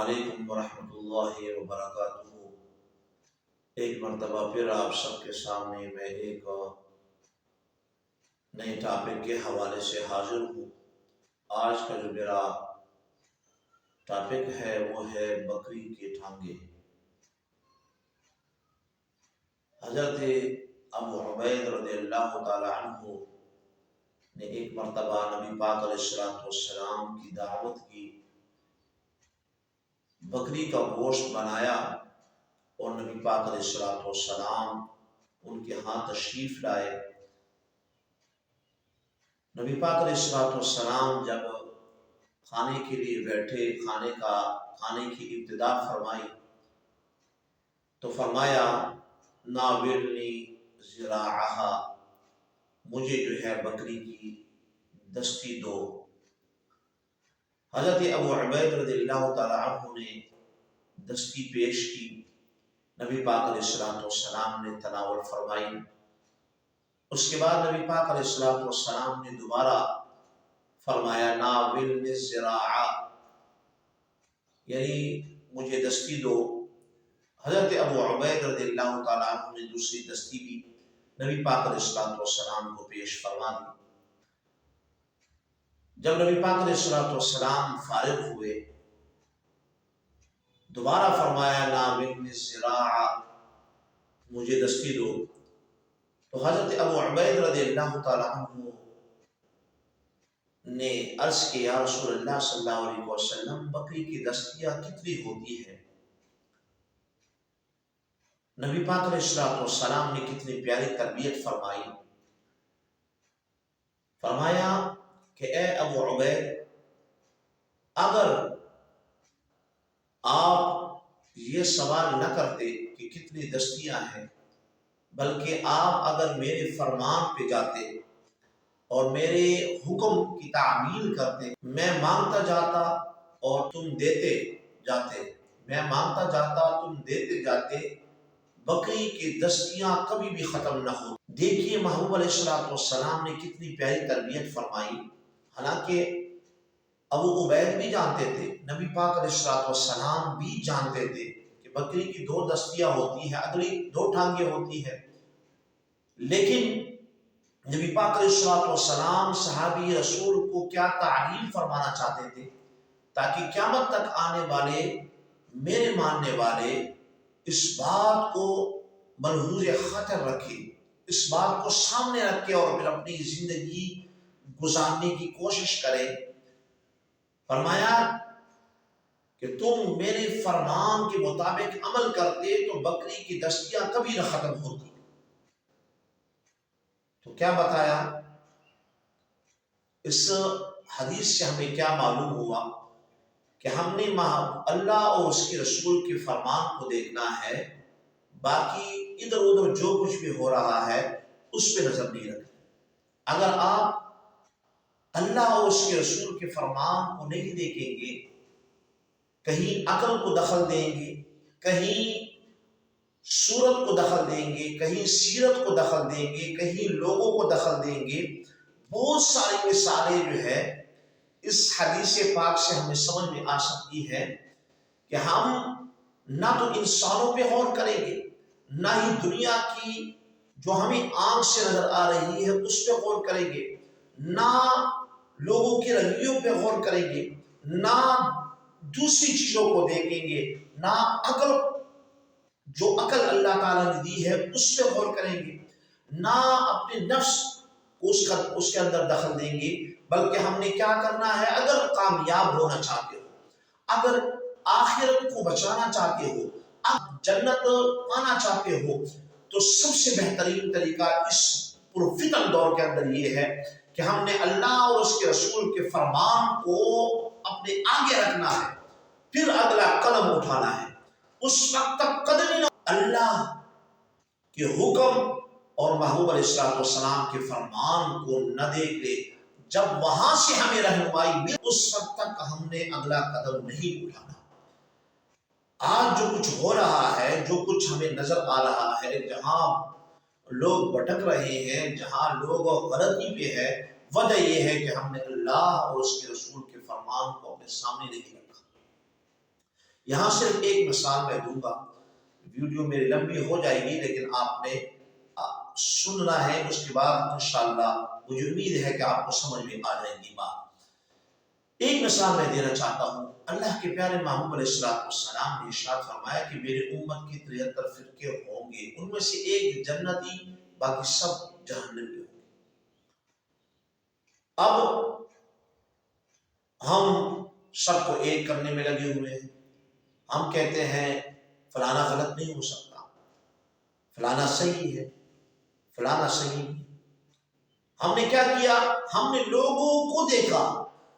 علیکم ورحمۃ اللہ وبرکاتہ۔ ایک مرتبہ پھر آپ سب کے سامنے میں ایک نئے ٹاپک کے حوالے سے حاضر ہوں۔ آج کا جو میرا ٹاپک ہے وہ ہے بکری کے ٹانگے۔ حضرت ابو عبید رضی اللہ تعالی عنہ نے ایک مرتبہ نبی پاک علیہ السلام کی دعوت کی، بکری کا گوشت بنایا اور نبی پاک علیہ السلام ان کے ہاں تشریف لائے۔ نبی پاک علیہ السلام جب کھانے کے لیے بیٹھے، کھانے کی ابتدا فرمائی تو فرمایا ناولنی ذراعہا، مجھے جو ہے بکری کی دستی دو۔ حضرت ابو عبید رضی اللہ تعالی عنہ نے دستی پیش کی، نبی پاک علیہ السلام نے تناول فرمائی۔ اس کے بعد نبی پاک علیہ السلام نے دوبارہ فرمایا ناولنی الذراع، یعنی مجھے دستی دو۔ حضرت ابو عبید رضی اللہ تعالیٰ عنہ نے دوسری دستی بھی نبی پاک علیہ السلام کو پیش فرما دی۔ جب نبی پاک علیہ السلام فارغ ہوئے، دوبارہ فرمایا ناولنی الذراع، مجھے دستی دو۔ تو حضرت ابو عبید رضی اللہ تعالیٰ عنہ نے عرض کیا یا رسول اللہ صلی اللہ علیہ وسلم، بکری کی دستیاں کتنی ہوتی ہے؟ نبی پاک علیہ السلام نے کتنی پیاری تربیت فرمائی۔ فرمایا کہ اے ابو عبید، اگر آپ یہ سوال نہ کرتے کہ کتنی دستیاں ہیں، بلکہ آپ اگر میرے فرمان پہ جاتے اور میرے حکم کی تعمیل کرتے، میں مانگتا جاتا اور تم دیتے جاتے، میں مانگتا جاتا تم دیتے جاتے، بکری کی دستیاں کبھی بھی ختم نہ ہو۔ دیکھیے محبوب علیہ السلام نے کتنی پیاری تربیت فرمائی۔ حالانکہ ابو عبید بھی جانتے تھے، نبی پاک علیہ السلام بھی جانتے تھے کہ بکری کی دو دستیاں ہوتی ہیں، اگلی دو ٹانگیں ہوتی ہیں، لیکن نبی پاک علیہ السلام صحابی رسول کو کیا تعلیم فرمانا چاہتے تھے؟ تاکہ قیامت تک آنے والے میرے ماننے والے اس بات کو ملحوظ خاطر رکھے، اس بات کو سامنے رکھے اور پھر اپنی زندگی گزارنے کی کوشش کرے۔ فرمایا کہ تم میرے فرمان کے مطابق عمل کرتے تو بکری کی دستیاں کبھی نہ ختم ہوتی۔ تو کیا بتایا؟ اس حدیث سے ہمیں کیا معلوم ہوا کہ ہم نے اللہ اور اس کے رسول کے فرمان کو دیکھنا ہے، باقی ادھر ادھر جو کچھ بھی ہو رہا ہے اس پہ نظر نہیں رکھنا۔ اگر آپ اللہ اور اس کے رسول کے فرمان کو نہیں دیکھیں گے، کہیں عقل کو دخل دیں گے، کہیں صورت کو دخل دیں گے، کہیں سیرت کو دخل دیں گے، کہیں لوگوں کو دخل دیں گے، بہت ساری مثالیں جو ہے اس حدیث پاک سے ہمیں سمجھ میں آ سکتی ہے کہ ہم نہ تو انسانوں پہ غور کریں گے، نہ ہی دنیا کی جو ہمیں آنکھ سے نظر آ رہی ہے اس پہ غور کریں گے، نہ لوگوں کے رویوں پہ غور کریں گے، نہ دوسری چیزوں کو دیکھیں گے، نہ عقل، جو عقل اللہ تعالیٰ نے دی ہے اس پہ غور کریں گے، نہ اپنے نفس کو اس کے اندر دخل دیں گے، بلکہ ہم نے کیا کرنا ہے؟ اگر کامیاب ہونا چاہتے ہو، اگر آخرت کو بچانا چاہتے ہو، اگر جنت پانا چاہتے ہو، تو سب سے بہترین طریقہ اس پرفتن دور کے اندر یہ ہے کہ ہم نے اللہ اور اس کے رسول کے فرمان کو اپنے آگے رکھنا ہے، پھر اگلا قدم اٹھانا ہے۔ اس وقت تک قدم اللہ کے حکم اور محبوب علیہ السلام کے فرمان کو نہ دیکھ لے، جب وہاں سے ہمیں رہنمائی مل، اس وقت تک ہم نے اگلا قدم نہیں اٹھانا۔ آج جو کچھ ہو رہا ہے، جو کچھ ہمیں نظر آ رہا ہے، جہاں لوگ بھٹک رہے ہیں، جہاں لوگ غلطی پہ ہے، وجہ یہ ہے کہ ہم نے اللہ اور اس کے رسول کے فرمان کو اپنے سامنے نہیں رکھا۔ یہاں صرف ایک مثال میں دوں گا، ویڈیو میری لمبی ہو جائے گی لیکن آپ نے سننا ہے، اس کے بعد انشاءاللہ مجھے امید ہے کہ آپ کو سمجھ میں آ جائے گی بات۔ ایک مثال میں دینا چاہتا ہوں، اللہ کے پیارے محبوب علیہ السلام نے ارشاد فرمایا کہ میری امت کی 73 فرقے ہوں گے، ان میں سے ایک جنتی، باقی سب جہنمی ہوں گے۔ اب ہم سب کو ایک کرنے میں لگے ہوئے ہیں، ہم کہتے ہیں فلانا غلط نہیں ہو سکتا، فلانا صحیح ہے، فلانا صحیح ہے۔ ہم نے کیا کیا؟ ہم نے لوگوں کو دیکھا،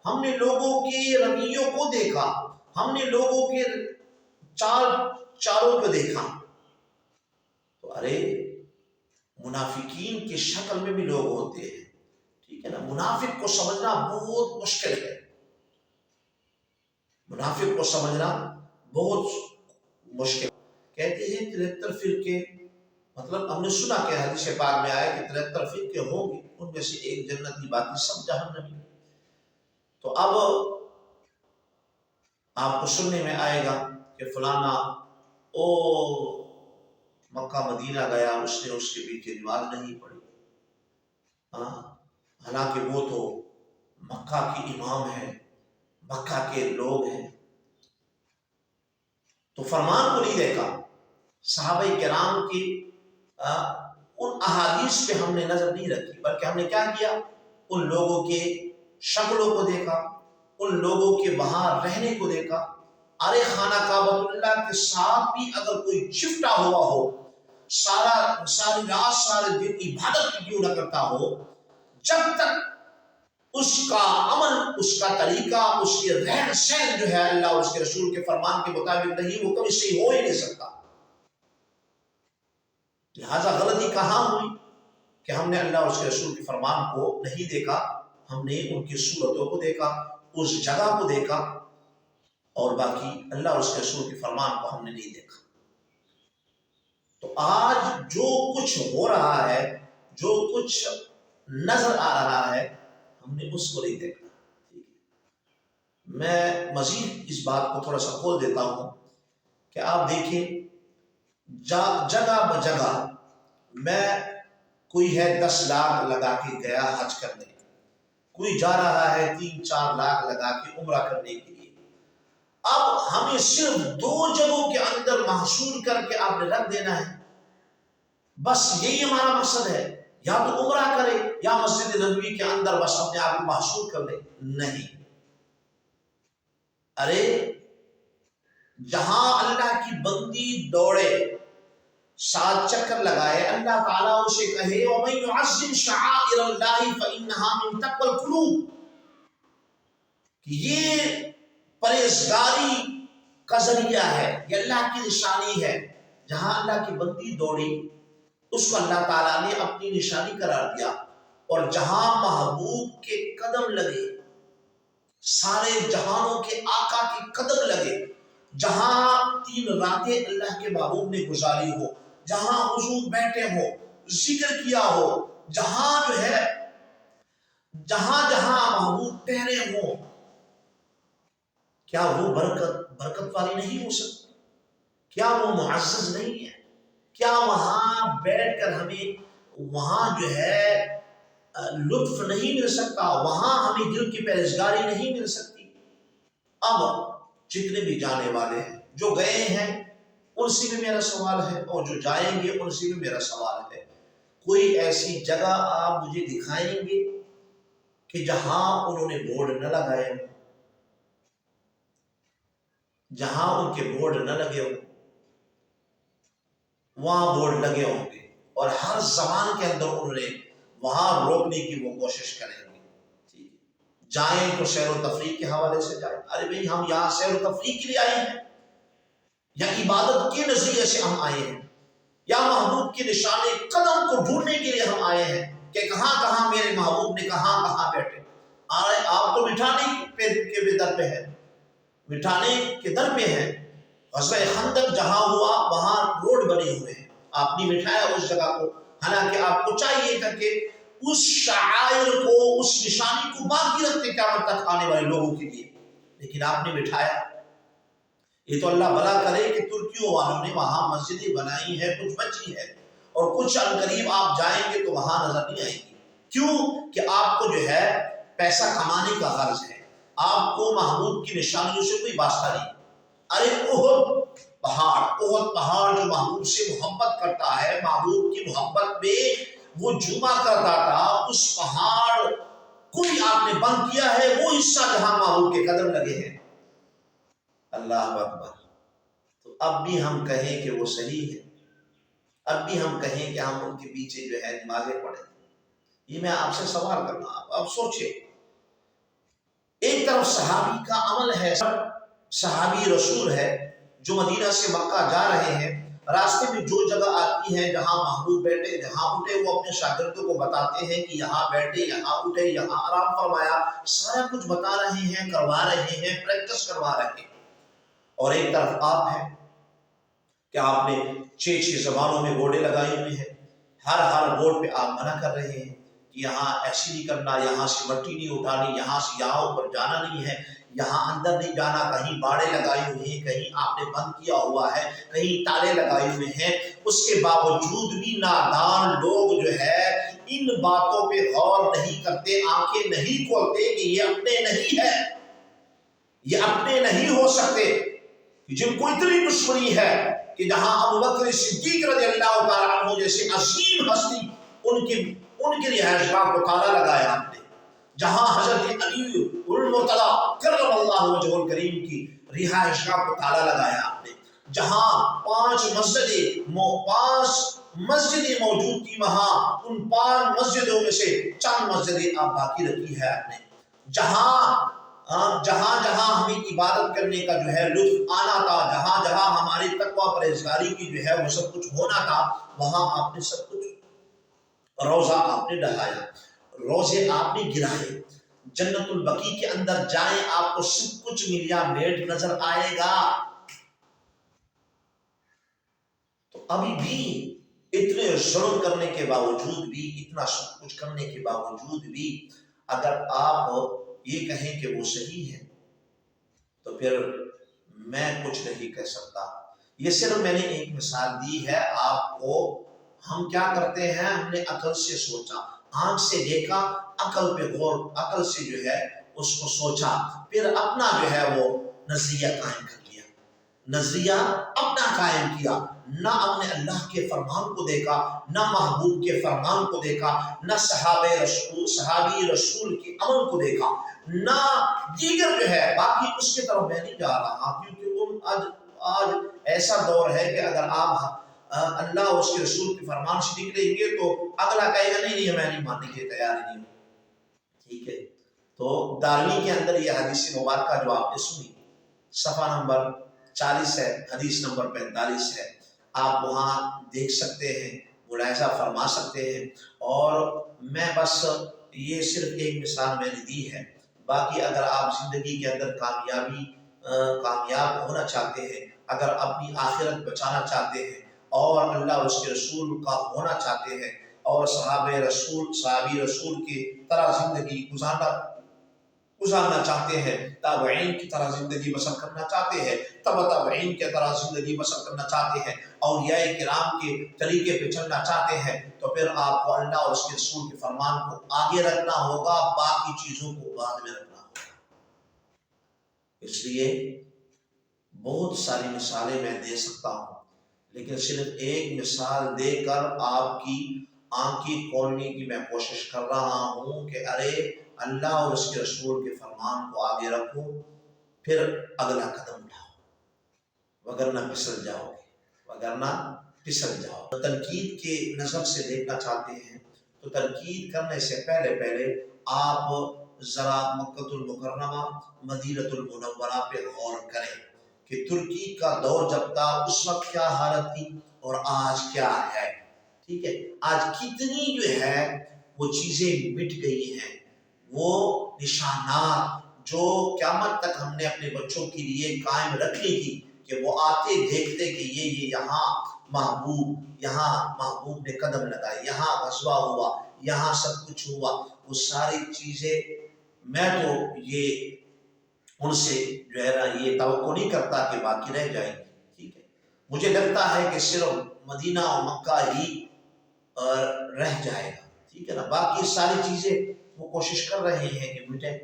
ہم نے لوگوں کے رویوں کو دیکھا، ہم نے لوگوں کے چالوں کو دیکھا، تو ارے منافقین کی شکل میں بھی لوگ ہوتے ہیں، ٹھیک ہے نا؟ منافق کو سمجھنا بہت مشکل ہے، منافق کو سمجھنا بہت مشکل۔ کہتے ہیں 73 فرقے، مطلب ہم نے سنا کہ حدیث پاک میں آیا کہ 73 فرقے ہوں گے، ان میں سے ایک جنتی، باقی سب جہنمی۔ تو اب آپ کو سننے میں آئے گا کہ فلانا او مکہ مدینہ گیا، اس نے اس کے پیچھے نماز نہیں پڑھی، حالانکہ وہ تو مکہ کی امام ہے، مکہ کے لوگ ہیں، تو فرمان کو نہیں دیکھا۔ صحابہ کرام کی ان احادیث پہ ہم نے نظر نہیں رکھی، بلکہ ہم نے کیا کیا؟ ان لوگوں کے شکلوں کو دیکھا، ان لوگوں کے وہاں رہنے کو دیکھا۔ ارے خانہ کعبۃ اللہ کے ساتھ بھی اگر کوئی چپٹا ہوا ہو، ساری رات سارے دن عبادت کیوں نہ کرتا ہو، جب تک اس کا عمل، اس کا طریقہ، اس کے رہن سہن جو ہے اللہ اور اس کے رسول کے فرمان کے مطابق نہیں، وہ کبھی صحیح ہو ہی نہیں سکتا۔ لہذا غلطی کہاں ہوئی کہ ہم نے اللہ اور اس کے رسول کے فرمان کو نہیں دیکھا، ہم نے ان کی صورتوں کو دیکھا، اس جگہ کو دیکھا، اور باقی اللہ اور اس کے رسول کے فرمان کو ہم نے نہیں دیکھا۔ تو آج جو کچھ ہو رہا ہے، جو کچھ نظر آ رہا ہے، ہم نے اس کو نہیں دیکھا۔ میں مزید اس بات کو تھوڑا سا کھول دیتا ہوں کہ آپ دیکھیں جگہ بجگہ میں، کوئی ہے 10 لاکھ لگا کے گیا حج کرنے، کوئی جا رہا ہے 3-4 لاکھ لگا کے عمرہ کرنے کے لیے۔ اب ہمیں صرف 2 جگہوں کے اندر محصور کر کے آپ نے رکھ دینا ہے، بس یہی ہمارا مقصد ہے، یا تو عمرہ کرے یا مسجد نبوی کے اندر بس اپنے آپ کو محصور کر لے۔ نہیں، ارے جہاں اللہ کی بندی دوڑے، 7 چکر لگائے، اللہ تعالیٰ اسے کہے وَمَن يُعَظِّمْ شَعَائِرَ اللَّهِ فَإِنَّهَا مِن تَقْوَى الْقُلُوبِ، کہ یہ پرہیزگاری کا ذریعہ ہے، یہ اللہ کی نشانی ہے۔ جہاں اللہ کی بندی دوڑی، اس کو اللہ تعالیٰ نے اپنی نشانی قرار دیا، اور جہاں محبوب کے قدم لگے، سارے جہانوں کے آقا کے قدم لگے، جہاں 3 راتیں اللہ کے محبوب نے گزاری ہو، جہاں حضور بیٹھے ہو، ذکر کیا ہو، جہاں جو ہے جہاں محبوب ٹھہرے ہوں، کیا وہ برکت والی نہیں ہو سکتی؟ کیا وہ معزز نہیں ہے؟ کیا وہاں بیٹھ کر ہمیں وہاں جو ہے لطف نہیں مل سکتا؟ وہاں ہمیں دل کی پرہیزگاری نہیں مل سکتی؟ اب جتنے بھی جانے والے ہیں، جو گئے ہیں، ان سے بھی میرا سوال ہے، اور جو جائیں گے ان سے بھی میرا سوال ہے، کوئی ایسی جگہ آپ مجھے دکھائیں گے کہ جہاں انہوں نے بورڈ نہ لگائے ہوں، جہاں ان کے بورڈ نہ لگے ہوں؟ وہاں بورڈ لگے ہوں گے، اور ہر زبان کے اندر انہوں نے وہاں روکنے کی وہ کوشش کریں گے۔ جائیں تو سیر و تفریح کے حوالے سے جائیں، ارے بھئی ہم یہاں سیر و تفریح کے لیے آئے ہیں، یا عبادت کے نظریے سے ہم آئے ہیں، یا محبوب کے نشانے قدم کو ڈھونڈنے کے لیے ہم آئے ہیں کہ کہاں کہاں میرے محبوب نے کہاں بیٹھے؟ آپ تو مٹھانے کے در پہ ہیں، مٹھانے کے در پہ ہیں۔ غزوہ خندق جہاں ہوا وہاں روڈ بنے ہوئے ہیں، آپ نے مٹھایا اس جگہ کو، حالانکہ آپ کو چاہیے تھا کہ اس شعائر کو، اس نشانی کو باقی رکھتے قیامت تک آنے والے لوگوں کے لیے، لیکن آپ نے مٹھایا۔ یہ تو اللہ بھلا کرے کہ ترکیوں والوں نے وہاں مسجدیں بنائی ہیں، کچھ بچی ہے، اور کچھ عنقریب آپ جائیں گے تو وہاں نظر نہیں آئے گی۔ کیوں کہ آپ کو جو ہے پیسہ کمانے کا غرض ہے، آپ کو محبوب کی نشانیوں سے کوئی واسطہ نہیں۔ ارے احد پہاڑ جو محبوب سے محبت کرتا ہے، محبوب کی محبت میں وہ جمعہ کرتا تھا، اس پہاڑ کوئی آپ نے بند کیا ہے وہ حصہ جہاں محبوب کے قدم لگے ہیں۔ اللہ اکبر۔ تو اب بھی ہم کہیں کہ وہ صحیح ہے، اب بھی ہم کہیں کہ ہم ان کے پیچھے جو ہے نمازیں پڑھیں، یہ میں آپ سے سوال کرنا، آپ سوچیں۔ ایک طرف صحابی کا عمل ہے، صحابی رسول ہے جو مدینہ سے مکہ جا رہے ہیں، راستے میں جو جگہ آتی ہے جہاں محبوب بیٹھے جہاں اٹھے وہ اپنے شاگردوں کو بتاتے ہیں کہ یہاں بیٹھے، یہاں اٹھے، یہاں آرام فرمایا، سارا کچھ بتا رہے ہیں، کروا رہے ہیں، پریکٹس کروا رہے ہیں۔ اور ایک طرف آپ ہیں کہ آپ نے 6 زبانوں میں بورڈیں لگائی ہوئی ہیں، ہر بورڈ پہ آپ منع کر رہے ہیں کہ یہاں ایسی نہیں کرنا، یہاں سے مٹی نہیں اٹھانی، یہاں سے یہاں اوپر جانا نہیں ہے، یہاں اندر نہیں جانا، کہیں باڑے لگائی ہوئی ہیں، کہیں آپ نے بند کیا ہوا ہے، کہیں تالے لگائے ہوئے ہیں۔ اس کے باوجود بھی نادان لوگ جو ہے ان باتوں پہ غور نہیں کرتے، آنکھیں نہیں کھولتے کہ یہ اپنے نہیں ہے، یہ اپنے نہیں ہو سکتے، جن کو اتنی دشمنی ہے کہ جہاں ابوبکر صدیق رضی اللہ تعالیٰ عنہ جیسے عظیم ہستی ان کی رہائش گاہ کو تالا لگایا آپ نے، جہاں حضرت علی المرتضیٰ کرم اللہ وجہہ الکریم کی رہائش گاہ کو تالا لگایا آپ نے، جہاں 5 مسجدیں موجود تھی، وہاں ان 5 مسجدوں میں سے چند مسجدیں آپ باقی رکھی ہے آپ نے، جہاں ہمیں عبادت کرنے کا جو ہے لطف آنا تھا، جہاں ہماری تقوی پرہیزگاری کی جو ہے وہ سب کچھ ہونا تھا، وہاں آپ نے سب کچھ، روزہ آپ نے ڈھلایا، روزے آپ نے گرائے، جنت البقیع کے اندر جائیں آپ کو سب کچھ ملیا میٹ نظر آئے گا۔ تو ابھی بھی اتنے ظلم کرنے کے باوجود بھی، اتنا سب کچھ کرنے کے باوجود بھی اگر آپ یہ کہیں کہ وہ صحیح ہے تو پھر میں کچھ نہیں کہہ سکتا۔ یہ صرف میں نے ایک مثال دی ہے آپ کو۔ ہم کیا کرتے ہیں، ہم نے عقل سے سوچا، آنکھ سے دیکھا، عقل پہ غور، عقل سے جو ہے اس کو سوچا، پھر اپنا جو ہے وہ نظریہ قائم کر لیا، نظریہ اپنا قائم کیا، نہ اپنے اللہ کے فرمان کو دیکھا، نہ محبوب کے فرمان کو دیکھا، نہ صحابی رسول کے عمل کو دیکھا، نہ دیگر جو ہے باقی اس کی طرف میں نہیں جا رہا، کیونکہ آج ایسا دور ہے کہ اگر آپ اللہ اور اس کے رسول کے فرمان سے نکلیں گے تو اگلا کہے گا نہیں میں نہیں ماننے کے تیار نہیں ہوں، ٹھیک ہے۔ تو دارمی کے اندر یہ حدیث مبارکہ جو آپ نے سنی، صفحہ نمبر 40 ہے، حدیث نمبر 45 ہے، آپ وہاں دیکھ سکتے ہیں، ملاحظہ فرما سکتے ہیں۔ اور میں بس یہ صرف ایک مثال میں نے دی ہے، باقی اگر آپ زندگی کے اندر کامیاب ہونا چاہتے ہیں، اگر اپنی آخرت بچانا چاہتے ہیں اور اللہ اور اس کے رسول کا ہونا چاہتے ہیں اور صحابی رسول کی طرح زندگی گزارنا چاہتے ہیں، تابعین کی طرح زندگی بسر کرنا چاہتے ہیں، تابعین کی طرح زندگی بسر کرنا چاہتے ہیں، اولیاء کرام کے طریقے پہ چلنا چاہتے ہیں، تو پھر آپ کو اللہ اور اس کے رسول کے فرمان کو آگے رکھنا ہوگا، باقی چیزوں کو بعد میں رکھنا ہوگا۔ اس لیے بہت ساری مثالیں میں دے سکتا ہوں، لیکن صرف ایک مثال دے کر آپ کی آنکھیں کھولنے کی میں کوشش کر رہا ہوں کہ ارے اللہ اور اس کے رسول کے فرمان کو آگے رکھو، پھر اگلا قدم اٹھاؤ، وگرنہ پھسل جاؤ۔ تنقید کے نظر سے دیکھنا چاہتے ہیں تو تنقید کرنے سے پہلے آپ ذرا مکہ المکرمہ مدینہ المنورہ پہ غور کریں کہ ترکی کا دور جب تھا اس وقت کیا حالت تھی اور آج کیا ہے، ٹھیک ہے۔ آج کتنی جو ہے وہ چیزیں مٹ گئی ہیں، وہ نشانات جو قیامت تک ہم نے اپنے بچوں کے لیے قائم رکھنی تھی کہ وہ آتے دیکھتے کہ یہ یہاں محبوب نے قدم لگائے، یہاں غزوہ ہوا، یہاں سب کچھ ہوا، وہ ساری چیزیں میں تو یہ ان سے جو ہے نا یہ توقع نہیں کرتا کہ باقی رہ جائیں گے، ٹھیک ہے۔ مجھے لگتا ہے کہ صرف مدینہ اور مکہ ہی رہ جائے گا، ٹھیک ہے نا، باقی ساری چیزیں وہ کوشش کر رہے ہیں کہ مجھے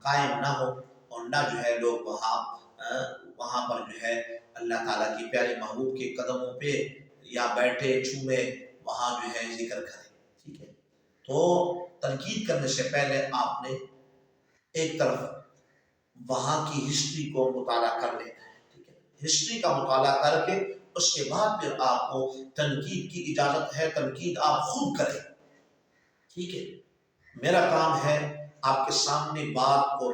قائم نہ ہو، اور نہ جو ہے لوگ وہاں پر جو ہے اللہ تعالیٰ کی پیاری محبوب کے قدموں پہ یا بیٹھے چھومے وہاں جو ہے ذکر کریں، ٹھیک ہے۔ تو تنقید کرنے سے پہلے آپ نے ایک طرف وہاں کی ہسٹری کو مطالعہ کر لینا ہے، ٹھیک ہے، ہسٹری کا مطالعہ کر کے اس کے بعد پھر آپ کو تنقید کی اجازت ہے، تنقید آپ خود کریں، ٹھیک ہے۔ میرا کام ہے آپ کے سامنے بات کو